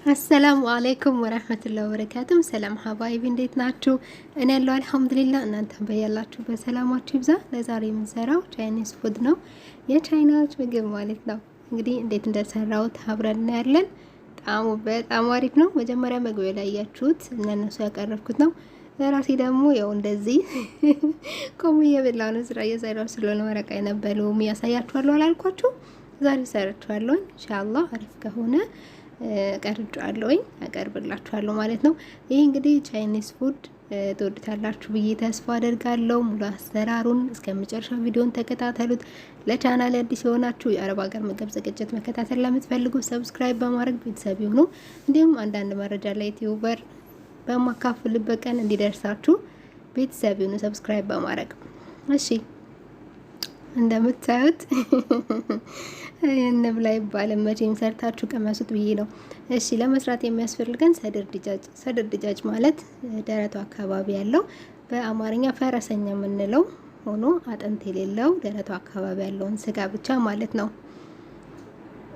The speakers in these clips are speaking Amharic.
አሰላሙ አለይኩም ወራህመቱላሂ ወበረካቱም። ሰላም ሀባይቢ እንዴት ናችሁ? እኔ ያለው አልሐምዱሊላህ። እናንተም በያላችሁ በሰላማችሁ ይብዛ። ለዛሬ የምንሰራው ቻይኒዝ ፉድ ነው፣ የቻይናዎች ምግብ ማለት ነው። እንግዲህ እንዴት እንደሰራሁት አብረን እናያለን። ጣዕሙ በጣም አሪፍ ነው። መጀመሪያ መግቢያ ላይ ያያችሁት ለነሱ ያቀረብኩት ነው። ለራሴ ደግሞ ያው እንደዚህ ቆም እየበላሁ ነው። ስራ እየሰራሁ ስለሆነ ወረቃ የነበረው ያሳያችኋለሁ አላልኳችሁ? ዛሬ ሰርቻለሁ። ኢንሻአላህ አሪፍ ከሆነ ቀርጫለሁኝ አቀርብላችኋለሁ ማለት ነው። ይሄ እንግዲህ ቻይኒዝ ፉድ ትወዱታላችሁ ብዬ ተስፋ አደርጋለሁ። ሙሉ አሰራሩን እስከመጨረሻው ቪዲዮን ተከታተሉት። ለቻናል አዲስ የሆናችሁ የአረብ ሀገር ምግብ ዝግጅት መከታተል ለምትፈልጉ ሰብስክራይብ በማድረግ ቤተሰብ ይሁኑ። እንዲሁም አንዳንድ መረጃ ላይ ዩቲዩበር በማካፍልበት ቀን እንዲደርሳችሁ ቤተሰብ ይሁኑ ሰብስክራይብ በማድረግ እሺ። እንደምታዩት እንብላ ይባላል መቼም ሰርታችሁ ቀመሱት ብዬ ነው። እሺ ለመስራት የሚያስፈልገን ሰድር ድጃጅ ማለት ደረቱ አካባቢ ያለው በአማርኛ ፈረሰኛ የምንለው ሆኖ አጥንት የሌለው ደረቱ አካባቢ ያለውን ስጋ ብቻ ማለት ነው።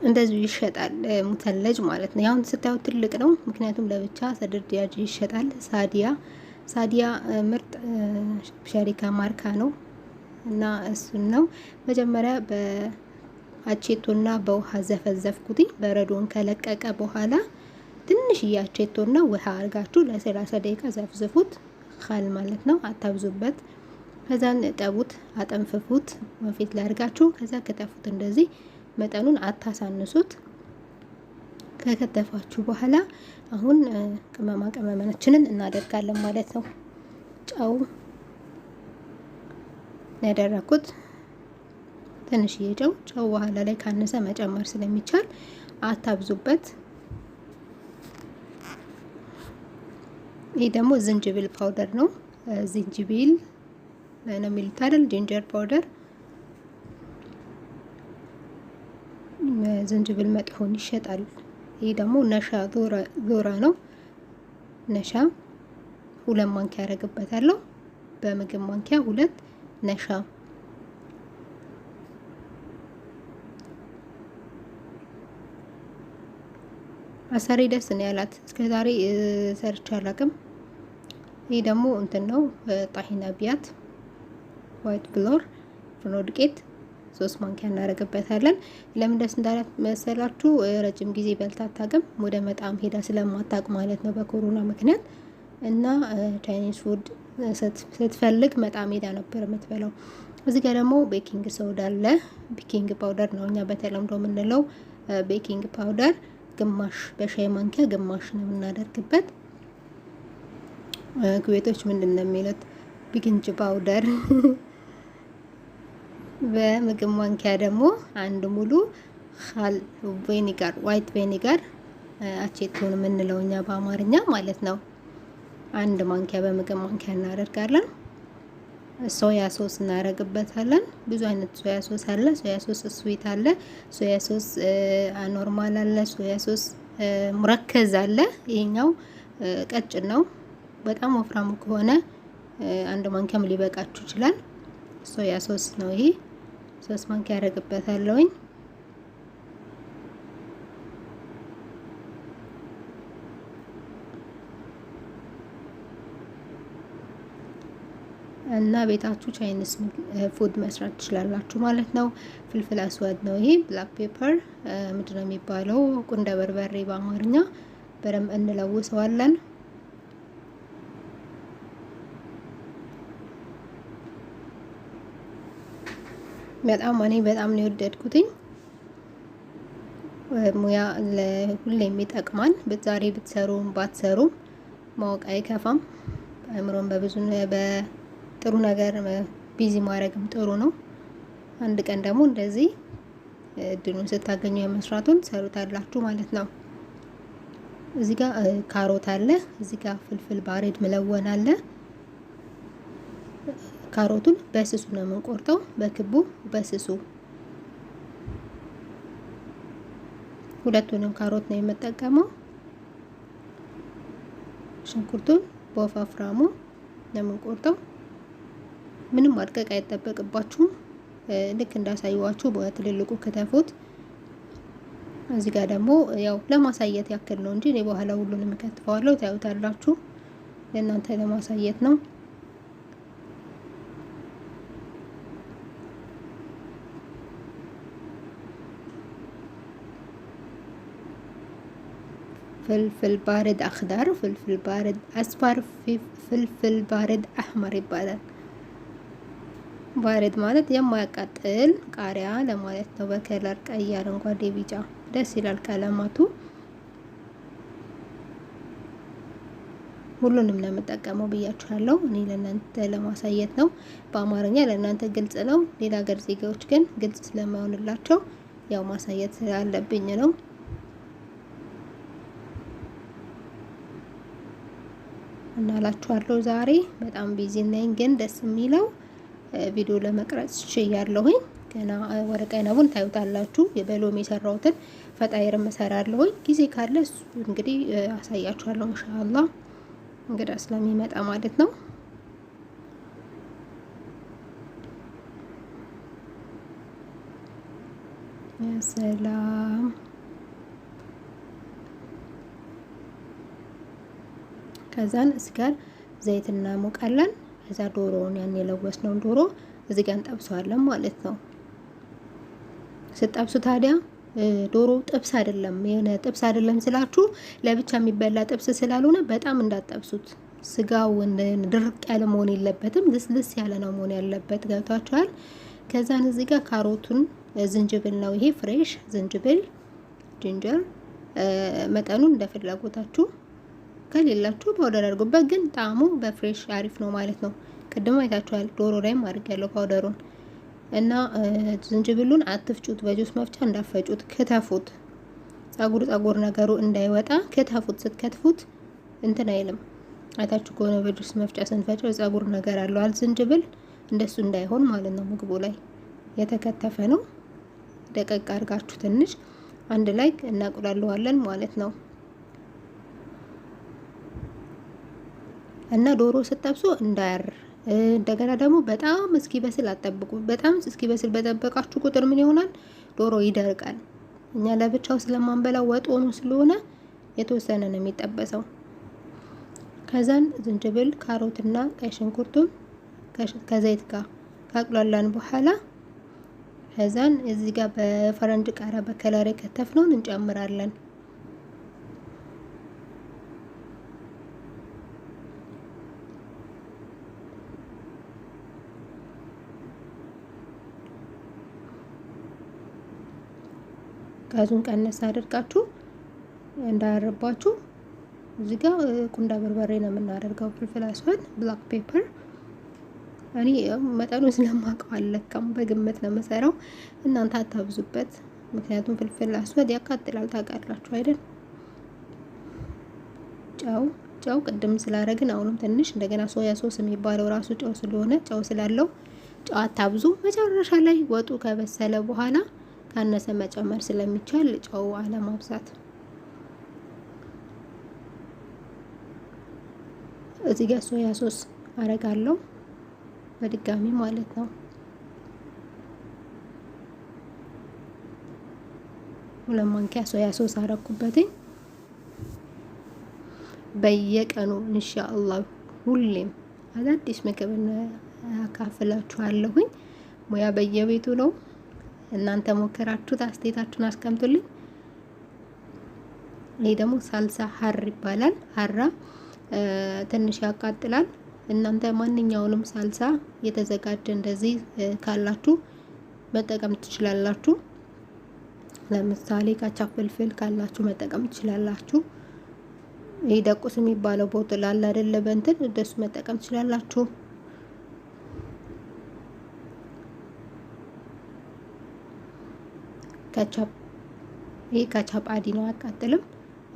እንደዚሁ ይሸጣል ሙተለጅ ማለት ነው። ያሁን ስታዩት ትልቅ ነው፣ ምክንያቱም ለብቻ ሰድር ድጃጅ ይሸጣል። ሳዲያ ምርጥ ሸሪካ ማርካ ነው እና እሱን ነው መጀመሪያ በአቼቶና በውሃ ዘፈዘፍኩት። በረዶን ከለቀቀ በኋላ ትንሽዬ አቼቶና ውሃ አርጋችሁ ለ30 ደቂቃ ዘፍዝፉት። ኻል ማለት ነው፣ አታብዙበት። ከዛን ጠቡት፣ አጠንፍፉት ወንፊት ላይ አርጋችሁ ከዛ ከተፉት። እንደዚህ መጠኑን አታሳንሱት። ከከተፋችሁ በኋላ አሁን ቅመማ ቅመማችንን እናደርጋለን ማለት ነው። ጨው ያደረኩት ትንሽዬ ጨው በኋላ ላይ ካነሰ መጨመር ስለሚቻል አታብዙበት። ይሄ ደግሞ ዝንጅብል ፓውደር ነው። ዝንጅብል ነው የሚሉት አይደል? ጂንጀር ፓውደር። ዝንጅብል መጥፎን ይሸጣል። ይሄ ደግሞ ነሻ ዞራ ነው። ነሻ 2 ማንኪያ ያደርግበታለሁ። በምግብ ማንኪያ 2 ነሻ። አሰሪ ደስ ነው ያላት። እስከዛሬ ሰርቼ አላውቅም። ይሄ ደግሞ እንትን ነው ጣሂና ቢያት ዋይት ፍሎር ፍርኖ ዱቄት 3 ማንኪያ እናደርግበታለን። ለምን ደስ እንዳላት መሰላችሁ? ረጅም ጊዜ በልታ አታውቅም። ወደ መጣም ሄዳ ስለማታውቅ ማለት ነው በኮሮና ምክንያት። እና ቻይኒዝ ፉድ ስትፈልግ መጣም ሄዳ ነበር የምትበላው። እዚህ ጋር ደግሞ ቤኪንግ ሶዳ አለ። ቤኪንግ ፓውደር ነው እኛ በተለምዶ የምንለው። ቤኪንግ ፓውደር ግማሽ በሻይ ማንኪያ ግማሽ ነው የምናደርግበት። ኩዌቶች ምንድን ነው የሚሉት? ቤኪንግ ፓውደር። በምግብ ማንኪያ ደግሞ 1 ሙሉ ኻል ቬኒጋር ዋይት ቬኒጋር አቼቶን የምንለው እኛ በአማርኛ ማለት ነው። 1 ማንኪያ በምግብ ማንኪያ እናደርጋለን። ሶያ ሶስ እናደርግበታለን። ብዙ አይነት ሶያ ሶስ አለ። ሶያ ሶስ ስዊት አለ፣ ሶያ ሶስ ኖርማል አለ፣ ሶያ ሶስ ሙረከዝ አለ። ይሄኛው ቀጭን ነው። በጣም ወፍራሙ ከሆነ 1 ማንኪያም ሊበቃችሁ ይችላል። ሶያ ሶስ ነው ይሄ። 3 ማንኪያ ያደርግበታለሁኝ። እና ቤታችሁ ቻይኒዝ ፉድ መስራት ትችላላችሁ ማለት ነው። ፍልፍል አስዋድ ነው ይሄ። ብላክ ፔፐር ምንድነው የሚባለው? ቁንደ በርበሬ በአማርኛ። በደንብ እንለውሰዋለን። በጣም ነው የወደድኩትኝ። ሙያ ለሁሌም ይጠቅማል። ዛሬ ብትሰሩም ባትሰሩም ማወቅ አይከፋም። አእምሮን በጥሩ ነገር ቢዚ ማድረግም ጥሩ ነው። አንድ ቀን ደግሞ እንደዚህ እድሉን ስታገኙ የመስራቱን ሰሩታላችሁ ማለት ነው። እዚህ ጋር ካሮት አለ። እዚህ ጋር ፍልፍል ባሬድ መለወን አለ። ካሮቱን በስሱ ነው የምንቆርጠው፣ በክቡ በስሱ። ሁለቱንም ካሮት ነው የምጠቀመው። ሽንኩርቱን በወፋፍራሙ ነው የምንቆርጠው። ምንም ማድቀቅ አይጠበቅባችሁም። ልክ እንዳሳየዋችሁ በትልልቁ ከተፉት። እዚህ ጋር ደግሞ ያው ለማሳየት ያክል ነው እንጂ እኔ በኋላ ሁሉንም እከትፈዋለሁ፣ ታዩታላችሁ። ለእናንተ ለማሳየት ነው። ፍልፍል ባርድ አክዳር፣ ፍልፍል ባርድ አስፋር፣ ፍልፍል ባርድ አህመር ይባላል። ባርድ ማለት የማያቃጥል ቃሪያ ለማለት ነው። በከለር ቀይ፣ አረንጓዴ፣ ቢጫ ደስ ይላል ቀለማቱ። ሁሉንም ነው የምጠቀመው ብያችኋለሁ። እኔ ለእናንተ ለማሳየት ነው። በአማርኛ ለእናንተ ግልጽ ነው። ሌላ ሀገር ዜጋዎች ግን ግልጽ ስለማይሆንላቸው ያው ማሳየት ስላለብኝ ነው። እናላችኋለሁ ዛሬ በጣም ቢዚ ነኝ፣ ግን ደስ የሚለው ቪዲዮ ለመቅረጽ ችያለሁኝ። ገና ወረቀ አይነቡን ታዩታላችሁ። የበሎሚ የሰራሁትን ፈጣይርም እሰራለሁኝ። ጊዜ ካለ እሱ እንግዲህ አሳያችኋለሁ ኢንሻአላህ፣ እንግዲህ ስለሚመጣ ማለት ነው። ሰላም ከዛን እዚህ ጋር ዘይት እናሞቃለን። ከዛ ዶሮውን ያን የለወስነውን ዶሮ እዚህ ጋር እንጠብሰዋለን ማለት ነው። ስጠብሱ ታዲያ ዶሮ ጥብስ አይደለም፣ የሆነ ጥብስ አይደለም ስላችሁ ለብቻ የሚበላ ጥብስ ስላልሆነ በጣም እንዳጠብሱት። ስጋው ድርቅ ያለ መሆን የለበትም፣ ልስልስ ያለ ነው መሆን ያለበት። ገብታችኋል? ከዛን እዚህ ጋር ካሮቱን፣ ዝንጅብል ነው ይሄ ፍሬሽ ዝንጅብል ጂንጀር፣ መጠኑን እንደ ፍላጎታችሁ ከሌላችሁ ፓውደር አድርጉበት፣ ግን ጣዕሙ በፍሬሽ አሪፍ ነው ማለት ነው። ቅድም አይታችኋል ዶሮ ላይም አድርጌያለሁ ፓውደሩን። እና ዝንጅብሉን አትፍጩት፣ በጁስ መፍጫ እንዳፈጩት ክትፉት። ጸጉር ነገሩ እንዳይወጣ ክትፉት። ስትከትፉት እንትን አይልም። አይታችሁ ከሆነ በጁስ መፍጫ ስንፈጨው ጸጉር ነገር አለው ዝንጅብል፣ እንደሱ እንዳይሆን ማለት ነው። ምግቡ ላይ የተከተፈ ነው። ደቀቅ አድርጋችሁ ትንሽ አንድ ላይ እናቁላለዋለን ማለት ነው። እና ዶሮ ስጠብሱ እንዳያር፣ እንደገና ደግሞ በጣም እስኪበስል አጠብቁ። በጣም እስኪበስል በጠበቃችሁ ቁጥር ምን ይሆናል? ዶሮ ይደርቃል። እኛ ለብቻው ስለማንበላው ወጥ ሆኖ ስለሆነ የተወሰነ ነው የሚጠበሰው። ከዛን ዝንጅብል፣ ካሮትና ቀይ ሽንኩርቱን ከዘይት ጋር ካቁላላን በኋላ ከዛን እዚህ ጋር በፈረንጅ ቃሪያ በከለር የከተፍነውን እንጨምራለን። ጋዙን ቀነስ አድርጋችሁ እንዳያርባችሁ። እዚህ ጋር ቁንዳ በርበሬ ነው የምናደርገው፣ ፍልፍል አስዋድ፣ ብላክ ፔፐር። እኔ መጠኑን ስለማውቀው አልለካም፣ በግምት ነው የምሰራው። እናንተ አታብዙበት፣ ምክንያቱም ፍልፍል አስዋድ ያቃጥላል፣ ታውቃላችሁ አይደል? ጨው ቅድም ስላደረግን አሁንም ትንሽ እንደገና ሶያ ሶስ የሚባለው ራሱ ጨው ስለሆነ ጨው ስላለው ጨው አታብዙ። መጨረሻ ላይ ወጡ ከበሰለ በኋላ ካነሰ መጨመር ስለሚቻል ጨው አለማብዛት። እዚህ ጋር ሶያ ሶስ አረጋለሁ በድጋሚ ማለት ነው። ሁለት ማንኪያ ሶያ ሶስ አረኩበትኝ። በየቀኑ ኢንሻአላህ ሁሌም አዳዲስ ምግብ አካፍላችኋለሁኝ። ሙያ በየቤቱ ነው። እናንተ ሞከራችሁት አስተያየታችሁን አስቀምጡልኝ። ይሄ ደግሞ ሳልሳ ሀር ይባላል። ሀራ ትንሽ ያቃጥላል። እናንተ ማንኛውንም ሳልሳ የተዘጋጀ እንደዚህ ካላችሁ መጠቀም ትችላላችሁ። ለምሳሌ ካቻፕ ፍልፍል ካላችሁ መጠቀም ትችላላችሁ። ይሄ ደቁስ የሚባለው ቦትል አለ አይደለ? በእንትን እንደሱ መጠቀም ትችላላችሁ። ካቻፕ ይሄ ካቻፕ አዲ ነው፣ አያቃጥልም።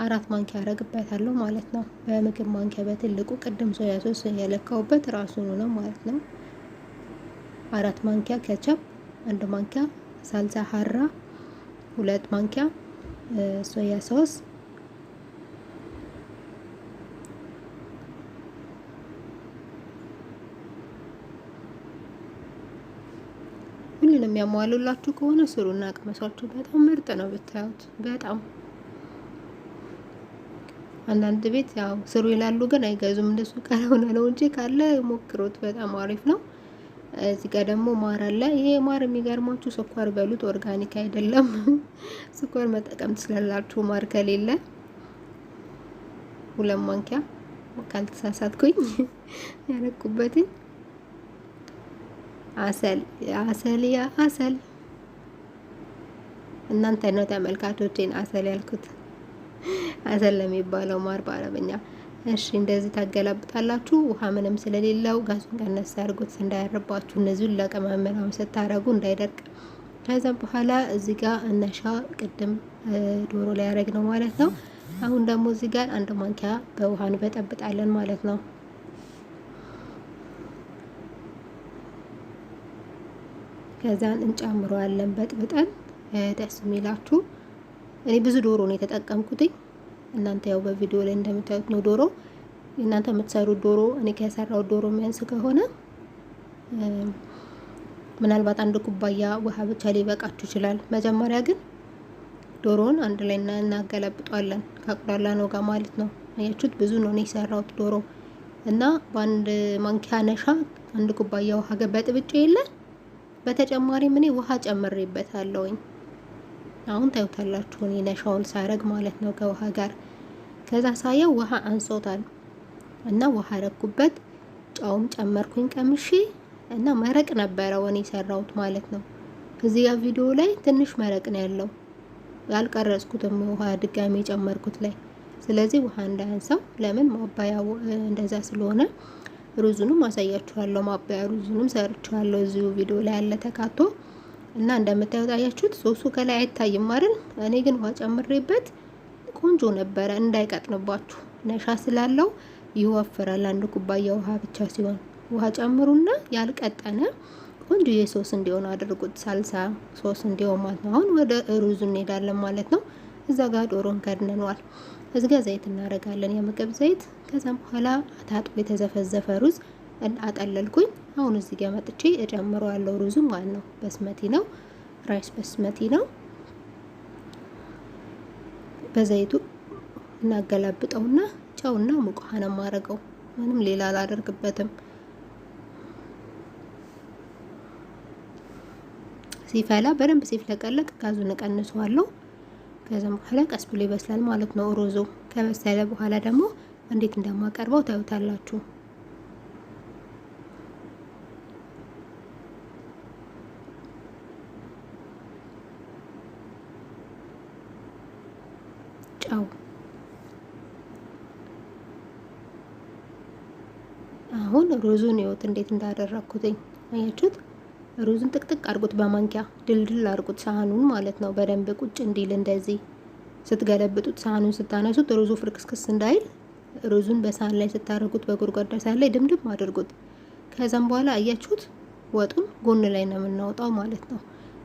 4 ማንኪያ አረግበታለሁ ማለት ነው። በምግብ ማንኪያ በትልቁ ቅድም ሶያ ሶስ የለካውበት ራሱን ነው ማለት ነው። 4 ማንኪያ ካቻፕ፣ 1 ማንኪያ ሳልሳ ሀራ፣ 2 ማንኪያ ሶያ ሶስ፣ ይሄንን የሚያሟሉላችሁ ከሆነ ስሩና ቅመሷችሁ። በጣም ምርጥ ነው ብታዩት። በጣም አንዳንድ ቤት ያው ስሩ ይላሉ ግን አይገዙም። እንደሱ ካልሆነ ነው እንጂ ካለ ሞክሩት። በጣም አሪፍ ነው። እዚህ ጋር ደግሞ ማር አለ። ይሄ ማር የሚገርማችሁ ስኳር በሉት ኦርጋኒክ አይደለም። ስኳር መጠቀም ትችላላችሁ ማር ከሌለ። 2 ማንኪያ ካልተሳሳትኩኝ ያረኩበትን አሰል ያ አሰል እናንተ ነው ተመልካቾቼን አሰል ያልኩት። አሰል ለሚባለው ማር በአረበኛ። እሺ እንደዚህ ታገላብጣላችሁ። ውሃ ምንም ስለሌለው ጋዙን ቀነስ አድርጉት እንዳያርባችሁ። እነዚህን ለቀመመናው ስታረጉ እንዳይደርቅ። ከዛ በኋላ እዚህ ጋር እነሻ ቅድም ዶሮ ላይ ያረግ ነው ማለት ነው። አሁን ደግሞ እዚህ ጋር 1 ማንኪያ በውሃ እንበጠብጣለን ማለት ነው። ከዛን እንጨምረዋለን በጥብጠን። ደስ የሚላችሁ እኔ ብዙ ዶሮ ነው የተጠቀምኩት። እናንተ ያው በቪዲዮ ላይ እንደምታዩት ነው ዶሮ። እናንተ የምትሰሩት ዶሮ እኔ ከሰራው ዶሮ የሚያንስ ከሆነ ምናልባት 1 ኩባያ ውሃ ብቻ ሊበቃችሁ ይችላል። መጀመሪያ ግን ዶሮውን አንድ ላይ እናገላብጧለን ካቁላላ ነው ጋር ማለት ነው። አያችሁት? ብዙ ነው የሰራሁት ዶሮ እና በ1 ማንኪያ ነሻ 1 ኩባያ ውሃ በጥብጬ የለ በተጨማሪም እኔ ውሃ ጨምሬበታለሁኝ። አሁን ታዩታላችሁ እኔ ነሻውን ሳረግ ማለት ነው ከውሃ ጋር። ከዛ ሳየው ውሃ አንሶታል እና ውሃ ረኩበት። ጫውም ጨመርኩኝ ቀምሼ እና መረቅ ነበረው እኔ ሰራሁት ማለት ነው። እዚህ ጋር ቪዲዮ ላይ ትንሽ መረቅ ነው ያለው ያልቀረጽኩትም ውሃ ድጋሚ ጨመርኩት ላይ። ስለዚህ ውሃ እንዳያንሰው ለምን ማባያው እንደዛ ስለሆነ ሩዙንም አሳያችኋለሁ። ማባያ ሩዙንም ሰርቻለሁ እዚሁ ቪዲዮ ላይ ያለ ተካቶ እና እንደምታዩት አያችሁት። ሶሱ ከላይ አይታይም አይደል? እኔ ግን ውሃ ጨምሬበት ቆንጆ ነበረ። እንዳይቀጥንባችሁ ነሻ ስላለው ይወፍራል። 1 ኩባያ ውሃ ብቻ ሲሆን ውሃ ጨምሩና ያልቀጠነ ቆንጆ የሶስ እንዲሆን አድርጉት። ሳልሳ ሶስ እንዲሆን ማለት ነው። አሁን ወደ ሩዙ እንሄዳለን ማለት ነው። እዛ ጋር ዶሮን ከድነናል። እዚህ ጋር ዘይት እናደርጋለን፣ የምግብ ዘይት። ከዛም በኋላ ታጥቦ የተዘፈዘፈ ሩዝ አጠለልኩኝ። አሁን እዚህ ጋር መጥቼ እጨምረዋለሁ ሩዙ ማለት ነው። በስመቲ ነው፣ ራይስ በስመቲ ነው። በዘይቱ እናገላብጠውና ጨውና ሙቅ ውሃ ነው የማደርገው። ምንም ሌላ አላደርግበትም። ሲፈላ በደንብ ሲፍለቀለቅ ጋዙን እቀንሰዋለሁ። ከዛም በኋላ ቀስ ብሎ ይበስላል ማለት ነው። ሩዙ ከበሰለ በኋላ ደግሞ እንዴት እንደማቀርበው ታዩታላችሁ። ጨው አሁን ሩዙን ይወት እንዴት እንዳደረኩትኝ አያችሁት? ሩዙን ጥቅጥቅ አድርጉት በማንኪያ ድልድል አድርጉት ሳህኑን ማለት ነው። በደንብ ቁጭ እንዲል እንደዚህ ስትገለብጡት ሳህኑን ስታነሱት ሩዙ ፍርክስክስ እንዳይል ሩዙን በሳህን ላይ ስታደርጉት በጎድጓዳ ሳህን ላይ ድምድም አድርጉት። ከዛም በኋላ አያችሁት ወጡን ጎን ላይ ነው የምናወጣው ማለት ነው።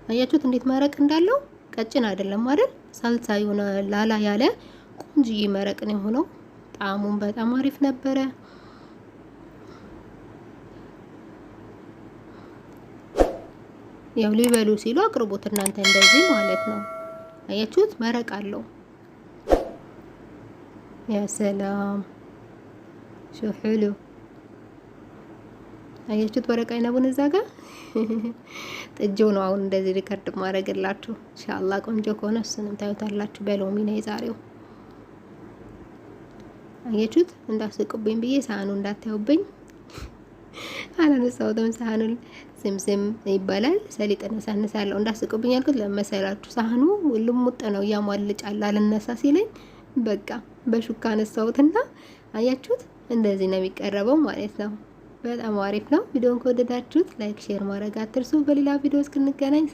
አያችሁት እንዴት መረቅ እንዳለው? ቀጭን አይደለም አይደል? ሳልሳ የሆነ ላላ ያለ ቆንጆዬ መረቅ ነው የሆነው። ጣዕሙን በጣም አሪፍ ነበረ። ያው ሊበሉ ሲሉ አቅርቦት እናንተ እንደዚህ ማለት ነው። አያችሁት መረቅ አለው። ያ ሰላም ሹሁሉ አያችሁት ወረቅ አይነቡን እዛ ጋር ጥጆው ነው። አሁን እንደዚህ ሪከርድ ማድረግላችሁ ኢንሻአላህ ቆንጆ ከሆነ እሱንም ታዩታላችሁ። በሎሚ ነው የዛሬው። አያችሁት እንዳስቁብኝ ብዬ ሳህኑ እንዳታዩብኝ አላነሳውም። ሳህኑን ስምስም ይባላል። ሰሊጥ ነሳነሳለሁ እንዳስቁብኝ ያልኩት ለመሰላችሁ ሳህኑ ልሙጥ ነው ያሟልጫል። አልነሳ ሲለኝ በቃ በሹካ አነሳውትና አያችሁት እንደዚህ ነው የሚቀርበው ማለት ነው። በጣም አሪፍ ነው። ቪዲዮን ከወደዳችሁት ላይክ ሼር ማድረግ አትርሱ። በሌላ ቪዲዮ እስክንገናኝ